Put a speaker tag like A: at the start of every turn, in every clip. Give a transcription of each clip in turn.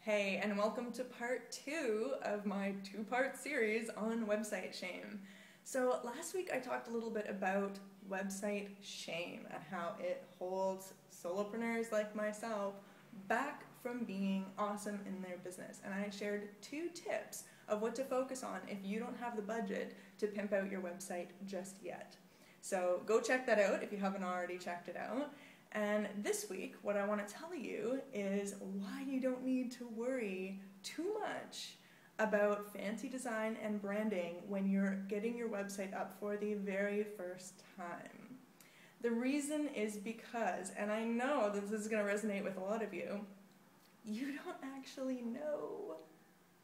A: Hey, and welcome to part 2 of my 2-part series on website shame. So last week I talked a little bit about website shame and how it holds solopreneurs like myself back from being awesome in their business. And I shared 2 tips of what to focus on if you don't have the budget to pimp out your website just yet. So go check that out if you haven't already checked it out. And this week, what I want to tell you is why you don't need to worry too much about fancy design and branding when you're getting your website up for the very first time. The reason is because, and I know that this is going to resonate with a lot of you, you don't actually know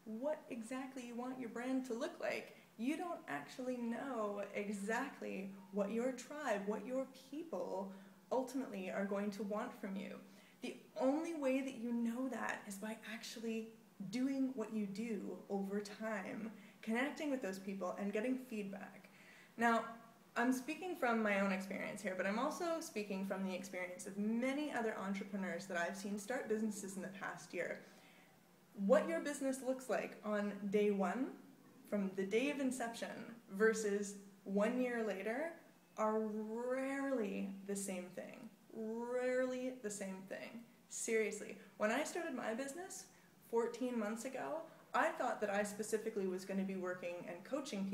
A: what exactly you want your brand to look like. You don't actually know exactly what your tribe, what your people ultimately are going to want from you. The only way that you know that is by actually doing what you do over time, connecting with those people and getting feedback. Now, I'm speaking from my own experience here, but I'm also speaking from the experience of many other entrepreneurs that I've seen start businesses in the past year. What your business looks like on day one, from the day of inception, versus 1 year later, are rarely the same thing. Rarely the same thing. Seriously. When I started my business 14 months ago, I thought that I specifically was going to be working with and coaching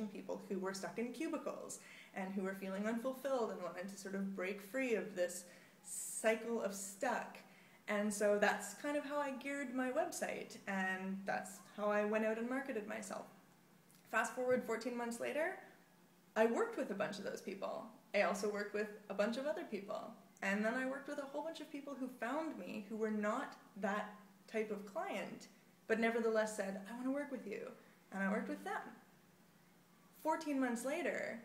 A: people who were stuck in cubicles and who were feeling unfulfilled and wanted to sort of break free of this cycle of stuck. And so that's kind of how I geared my website, and that's how I went out and marketed myself. Fast forward 14 months later, I worked with a bunch of those people. I also worked with a bunch of other people. And then I worked with a whole bunch of people who found me who were not that type of client, but nevertheless said, I want to work with you. And I worked with them. 14 months later,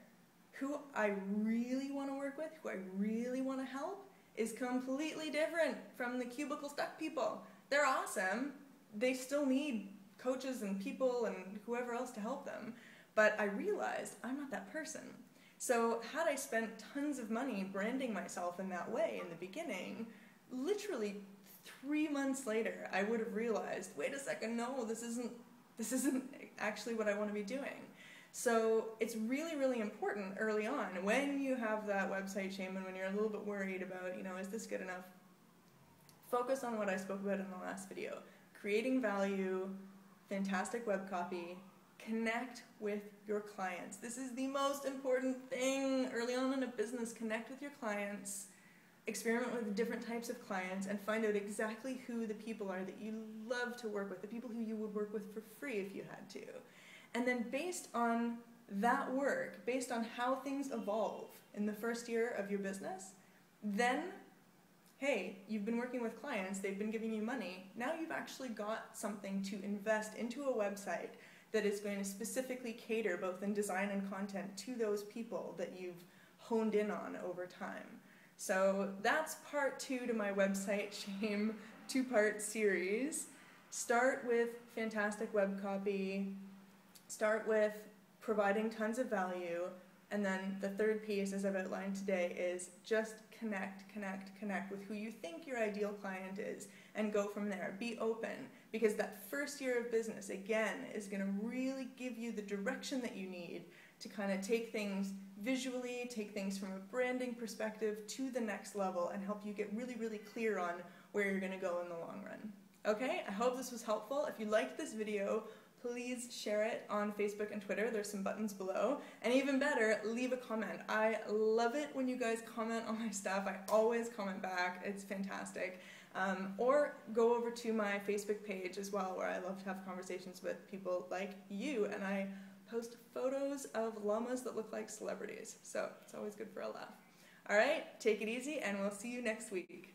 A: who I really want to work with, who I really want to help, is completely different from the cubicle stuck people. They're awesome. They still need coaches and people and whoever else to help them. But I realized I'm not that person. So had I spent tons of money branding myself in that way in the beginning, literally 3 months later, I would have realized, wait a second, no, this isn't actually what I want to be doing. So it's really, really important early on when you have that website shame and when you're a little bit worried about, is this good enough? Focus on what I spoke about in the last video. Creating value, fantastic web copy, connect with your clients. This is the most important thing early on in a business. Connect with your clients, experiment with different types of clients, and find out exactly who the people are that you love to work with, the people who you would work with for free if you had to. And then based on that work, based on how things evolve in the first year of your business, then, hey, you've been working with clients, they've been giving you money, now you've actually got something to invest into a website that is going to specifically cater both in design and content to those people that you've honed in on over time. So that's part 2 to my website shame 2-part series. Start with fantastic web copy, start with providing tons of value, and then the third piece, as I've outlined today, is just connect with who you think your ideal client is and go from there. Be open, because that first year of business, again, is going to really give you the direction that you need to kind of take things visually, take things from a branding perspective to the next level and help you get really, really clear on where you're going to go in the long run. Okay, I hope this was helpful. If you liked this video, please share it on Facebook and Twitter. There's some buttons below. And even better, leave a comment. I love it when you guys comment on my stuff. I always comment back. It's fantastic. Or go over to my Facebook page as well, where I love to have conversations with people like you. And I post photos of llamas that look like celebrities. So it's always good for a laugh. All right, take it easy, and we'll see you next week.